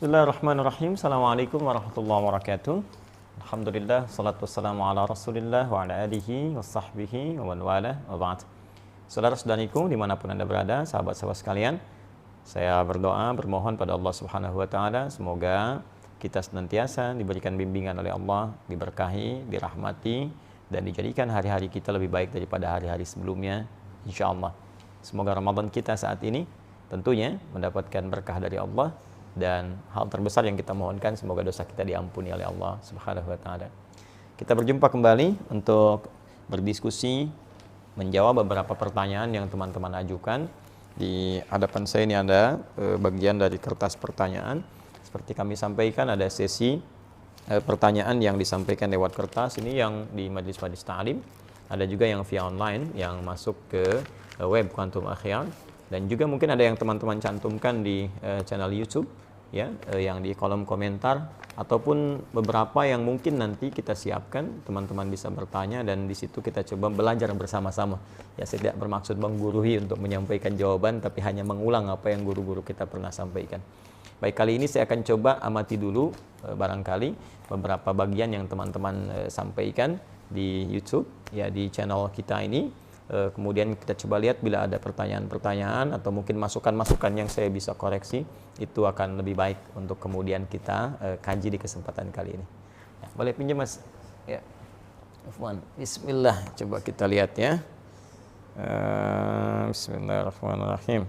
Bismillahirrahmanirrahim. Assalamualaikum warahmatullahi wabarakatuh. Alhamdulillah, salatu wassalamu ala rasulillah wa ala alihi wa sahbihi wa man wala wa ba'd. Saudara-saudariku dimanapun Anda berada, sahabat-sahabat sekalian, saya berdoa, bermohon pada Allah Subhanahu wa Ta'ala, semoga kita senantiasa diberikan bimbingan oleh Allah, diberkahi, dirahmati, dan dijadikan hari-hari kita lebih baik daripada hari-hari sebelumnya, insya Allah. Semoga Ramadan kita saat ini tentunya mendapatkan berkah dari Allah, dan hal terbesar yang kita mohonkan, semoga dosa kita diampuni oleh Allah Subhanahu wa Ta'ala. Kita berjumpa kembali untuk berdiskusi, menjawab beberapa pertanyaan yang teman-teman ajukan. Di hadapan saya ini ada bagian dari kertas pertanyaan. Seperti kami sampaikan, ada sesi pertanyaan yang disampaikan lewat kertas, ini yang di majelis-majelis ta'lim. Ada juga yang via online, yang masuk ke web Quantum Akhyar. Dan juga mungkin ada yang teman-teman cantumkan di channel YouTube, ya, yang di kolom komentar, ataupun beberapa yang mungkin nanti kita siapkan, teman-teman bisa bertanya dan di situ kita coba belajar bersama-sama. Ya, saya tidak bermaksud menggurui untuk menyampaikan jawaban, tapi hanya mengulang apa yang guru-guru kita pernah sampaikan. Baik, kali ini saya akan coba amati dulu barangkali beberapa bagian yang teman-teman sampaikan di YouTube, ya, di channel kita ini. Kemudian kita coba lihat bila ada pertanyaan-pertanyaan atau mungkin masukan-masukan yang saya bisa koreksi, itu akan lebih baik untuk kemudian kita kaji di kesempatan kali ini. Ya, boleh pinjam Mas? Ya. Afwan. Bismillah, coba kita lihat ya. Bismillahirrahmanirrahim.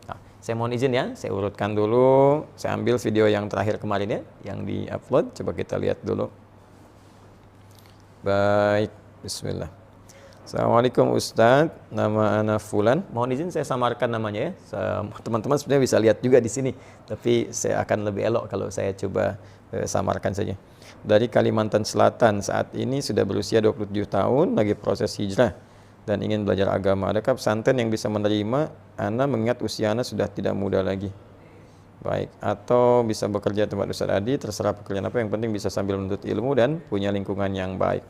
Nah, saya mohon izin ya, saya urutkan dulu. Saya ambil video yang terakhir kemarin ya, yang di-upload. Coba kita lihat dulu. Baik, bismillah. Assalamualaikum Ustadz, nama ana Fulan. Mohon izin saya samarkan namanya ya. Teman-teman sebenarnya bisa lihat juga di sini, tapi saya akan lebih elok kalau saya coba samarkan saja. Dari Kalimantan Selatan, saat ini sudah berusia 27 tahun, lagi proses hijrah dan ingin belajar agama. Adakah pesantren yang bisa menerima ana mengingat usia ana sudah tidak muda lagi? Baik, atau bisa bekerja tempat Ustadz Adi, terserah pekerjaan apa, yang penting bisa sambil menuntut ilmu dan punya lingkungan yang baik.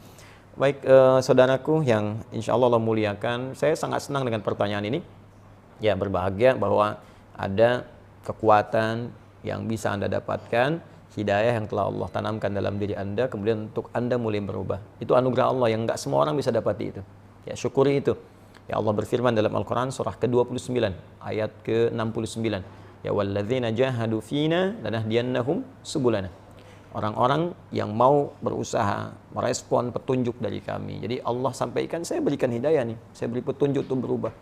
Baik, saudaraku yang insya Allah muliakan, saya sangat senang dengan pertanyaan ini. Ya, berbahagia bahwa ada kekuatan yang bisa Anda dapatkan, hidayah yang telah Allah tanamkan dalam diri Anda, kemudian untuk Anda mulai berubah. Itu anugerah Allah yang nggak semua orang bisa dapati itu. Ya, syukuri itu. Ya, Allah berfirman dalam Al-Quran surah ke-29, ayat ke-69. Ya, walladzina jahadu fina lanahdiyannahum subulana. Orang-orang yang mau berusaha merespon petunjuk dari kami. Jadi Allah sampaikan, saya berikan hidayah nih, saya beri petunjuk untuk berubah.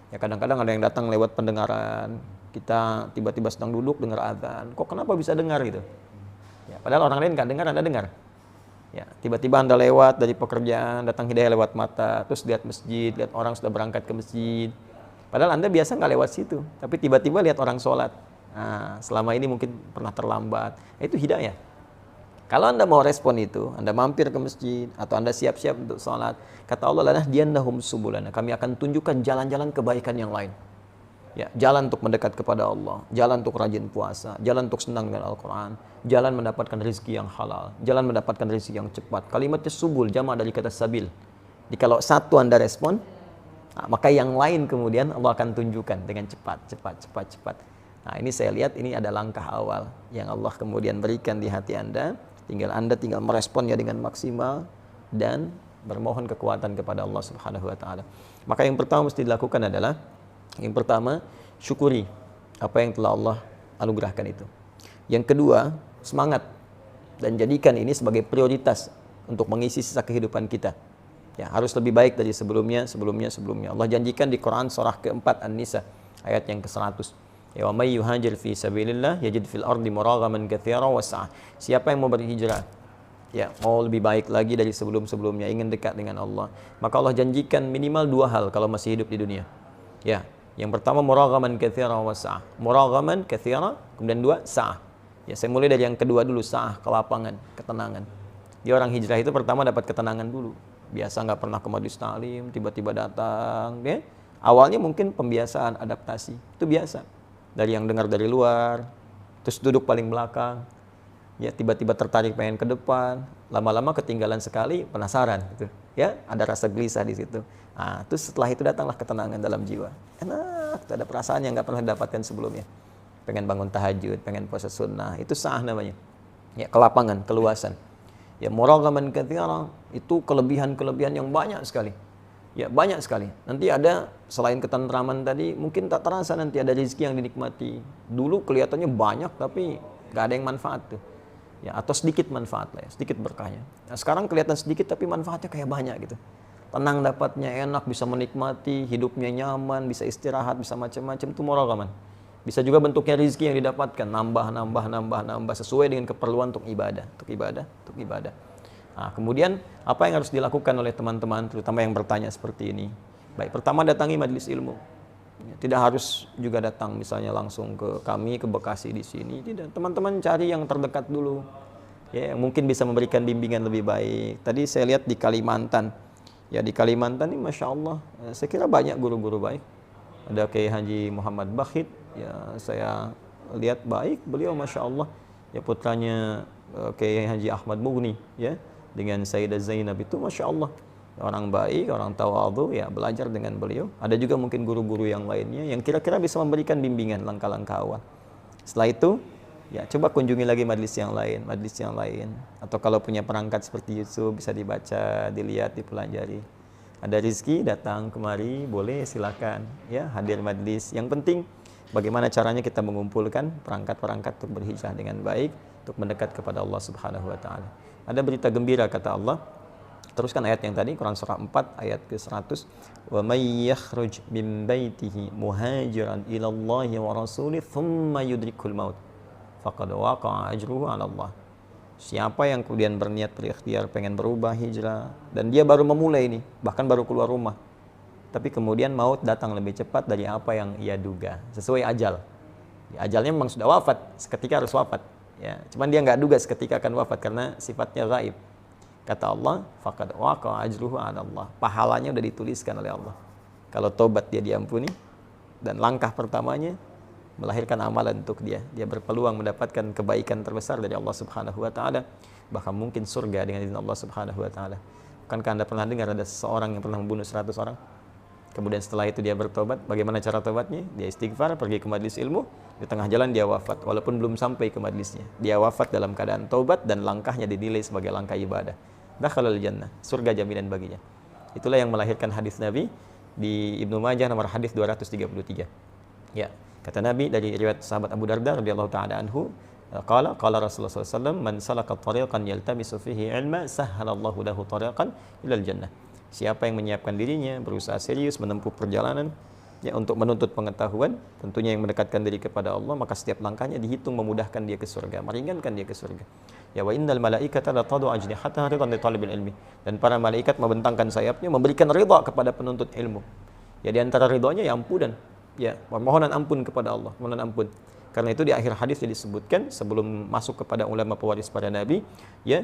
Ya, kadang-kadang ada yang datang lewat pendengaran, kita tiba-tiba sedang duduk dengar azan, kok kenapa bisa dengar gitu? Ya, padahal orang lain nggak dengar, Anda dengar. Ya, tiba-tiba Anda lewat dari pekerjaan, datang hidayah lewat mata, terus lihat masjid, lihat orang sudah berangkat ke masjid. Padahal Anda biasa nggak lewat situ, tapi tiba-tiba lihat orang sholat. Nah, selama ini mungkin pernah terlambat. Itu hidayah. Kalau Anda mau respon itu, Anda mampir ke masjid atau Anda siap-siap untuk sholat, kata Allah, lanahdiyannahum subulana, kami akan tunjukkan jalan-jalan kebaikan yang lain. Ya, jalan untuk mendekat kepada Allah, jalan untuk rajin puasa, jalan untuk senang dengan Al-Quran, jalan mendapatkan rezeki yang halal, jalan mendapatkan rezeki yang cepat. Kalimatnya subul, jama' dari kata sabil. Jadi kalau satu Anda respon, nah, maka yang lain kemudian Allah akan tunjukkan dengan cepat. Nah, ini saya lihat ini ada langkah awal yang Allah kemudian berikan di hati Anda. Anda tinggal meresponnya dengan maksimal dan bermohon kekuatan kepada Allah Subhanahu wa Ta'ala. Maka yang pertama mesti dilakukan adalah, yang pertama, syukuri apa yang telah Allah anugerahkan itu. Yang kedua, semangat dan jadikan ini sebagai prioritas untuk mengisi sisa kehidupan kita. Ya, harus lebih baik dari sebelumnya. Allah janjikan di Quran surah ke-4 An-Nisa ayat yang ke-100. Ya, wa may yuhajir fi sabilillah yajid fil ardi muraghaman katsiran wa sa'ah. Siapa yang mau berhijrah, ya, mau lebih baik lagi dari sebelum-sebelumnya, ingin dekat dengan Allah, maka Allah janjikan minimal dua hal kalau masih hidup di dunia. Ya, yang pertama muraghaman katsiran wa sa'ah. Muraghaman katsiran, kemudian dua sa'ah. Ya, saya mulai dari yang kedua dulu, sa'ah, kelapangan, ketenangan. Dia orang hijrah itu pertama dapat ketenangan dulu. Biasa nggak pernah ke majelis ta'lim, tiba-tiba datang, ya. Awalnya mungkin pembiasaan, adaptasi, itu biasa. Dari yang dengar dari luar, terus duduk paling belakang, ya, tiba-tiba tertarik pengen ke depan, lama-lama ketinggalan sekali, penasaran gitu, ya, ada rasa gelisah di situ. Nah, terus setelah itu datanglah ketenangan dalam jiwa, enak, ada perasaan yang nggak pernah didapatkan sebelumnya. pengen bangun tahajud, pengen puasa sunnah, itu sah namanya. Ya, kelapangan, keluasan. Ya, muraghaman katsiran, itu kelebihan-kelebihan yang banyak sekali. Ya, banyak sekali. Nanti ada, selain ketentraman tadi, mungkin tak terasa nanti ada rezeki yang dinikmati. Dulu kelihatannya banyak, tapi nggak ada yang manfaat tuh. Ya, atau sedikit manfaat lah ya, sedikit berkahnya. Nah, sekarang kelihatan sedikit, tapi manfaatnya kayak banyak gitu. Tenang dapatnya, enak, bisa menikmati, hidupnya nyaman, bisa istirahat, bisa macam-macam, itu muraghaman. Bisa juga bentuknya rezeki yang didapatkan, nambah, sesuai dengan keperluan untuk ibadah. Nah, kemudian apa yang harus dilakukan oleh teman-teman, terutama yang bertanya seperti ini? Baik, pertama datangi majelis ilmu. Tidak harus juga datang misalnya langsung ke kami, ke Bekasi di sini. Tidak, teman-teman cari yang terdekat dulu. Ya, yang mungkin bisa memberikan bimbingan lebih baik. Tadi saya lihat di Kalimantan. Ya, di Kalimantan ini Masya Allah, saya kira banyak guru-guru baik. Ada Kiai Haji Muhammad Bakhit, ya saya lihat baik beliau Masya Allah. Ya, putranya Kiai Haji Ahmad Mughni, ya, dengan Sayyidah Zainab itu Masya Allah. Orang baik, orang tawadhu, ya belajar dengan beliau. Ada juga mungkin guru-guru yang lainnya yang kira-kira bisa memberikan bimbingan langkah-langkah awal. Setelah itu, ya coba kunjungi lagi majelis yang lain. Atau kalau punya perangkat seperti YouTube, bisa dibaca, dilihat, dipelajari. Ada rezeki datang kemari, boleh silakan, ya hadir majelis. Yang penting bagaimana caranya kita mengumpulkan perangkat-perangkat untuk berhijrah dengan baik, untuk mendekat kepada Allah Subhanahu wa taala. Ada berita gembira kata Allah. Teruskan ayat yang tadi, Quran surah 4 ayat ke-100. Wa may yakhruj min baitihi muhajiran ila Allah wa rasulih thumma yudrikul maut faqad waqa'a ajruhu 'ala Allah. Siapa yang kemudian berniat berikhtiar pengen berubah hijrah dan dia baru memulai ini, bahkan baru keluar rumah, tapi kemudian maut datang lebih cepat dari apa yang ia duga, sesuai ajal. Ya, ajalnya memang sudah wafat, seketika harus wafat. Ya, cuman dia nggak duga seketika akan wafat karena sifatnya gaib. Kata Allah, faqad waqa'a ajruhu 'ala Allah. Pahalanya sudah dituliskan oleh Allah. Kalau tobat dia diampuni, dan langkah pertamanya melahirkan amalan untuk dia. Dia berpeluang mendapatkan kebaikan terbesar dari Allah Subhanahu wa taala, bahkan mungkin surga dengan izin Allah Subhanahu wa taala. Bukankah Anda pernah dengar ada seseorang yang pernah membunuh 100 orang? Kemudian setelah itu dia bertobat. Bagaimana cara tobatnya? Dia istighfar, pergi ke majelis ilmu, di tengah jalan dia wafat walaupun belum sampai ke majelisnya. Dia wafat dalam keadaan tobat dan langkahnya dinilai sebagai langkah ibadah. Dakhalal jannah, surga jaminan baginya. Itulah yang melahirkan hadis Nabi di Ibnu Majah nomor hadis 233. Ya. Kata Nabi dari riwayat sahabat Abu Darda radhiyallahu taala anhu, qala Rasulullah sallallahu alaihi wasallam, man salaka tariqan yaltamisu fihi ilma sahhalallahu lahu tariqan ilal jannah. Siapa yang menyiapkan dirinya, berusaha serius menempuh perjalanan ya untuk menuntut pengetahuan, tentunya yang mendekatkan diri kepada Allah, maka setiap langkahnya dihitung memudahkan dia ke surga, meringankan dia ke surga. Ya, wa innal malaikata la tadu ajnihataha ridan li talibil ilmi. Dan para malaikat membentangkan sayapnya memberikan ridha kepada penuntut ilmu. Ya, di antara ridhonya ya ampunan. Ya, permohonan ampun kepada Allah, permohonan ampun. Karena itu di akhir hadis disebutkan sebelum masuk kepada ulama pewaris para nabi, ya,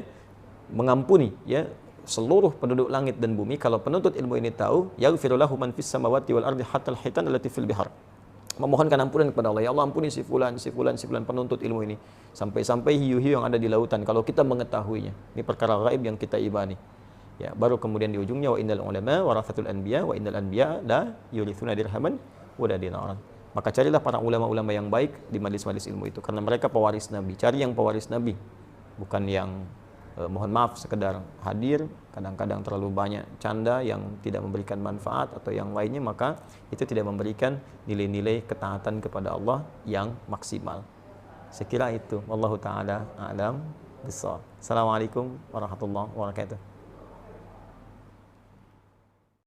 mengampuni ya seluruh penduduk langit dan bumi kalau penuntut ilmu ini tahu, yaghfiru lahu man fis samawati wal ardi hatta al-hitan allati fil bihar. Memohonkan ampunan kepada Allah. Ya Allah, ampuni si fulan penuntut ilmu ini. Sampai-sampai hiu-hiu yang ada di lautan kalau kita mengetahuinya. Ini perkara gaib yang kita imani. Ya, baru kemudian di ujungnya wa innal ulama warathatul anbiya wa innal anbiya la yurithuna dirhaman wa dinaran. Maka carilah para ulama-ulama yang baik di majelis-majelis ilmu itu karena mereka pewaris Nabi. Cari yang pewaris Nabi, bukan yang mohon maaf sekedar hadir, kadang-kadang terlalu banyak canda yang tidak memberikan manfaat atau yang lainnya, maka itu tidak memberikan nilai-nilai ketaatan kepada Allah yang maksimal. Saya kira itu. Wallahu taala a'lam bishawab. Assalamualaikum warahmatullahi wabarakatuh.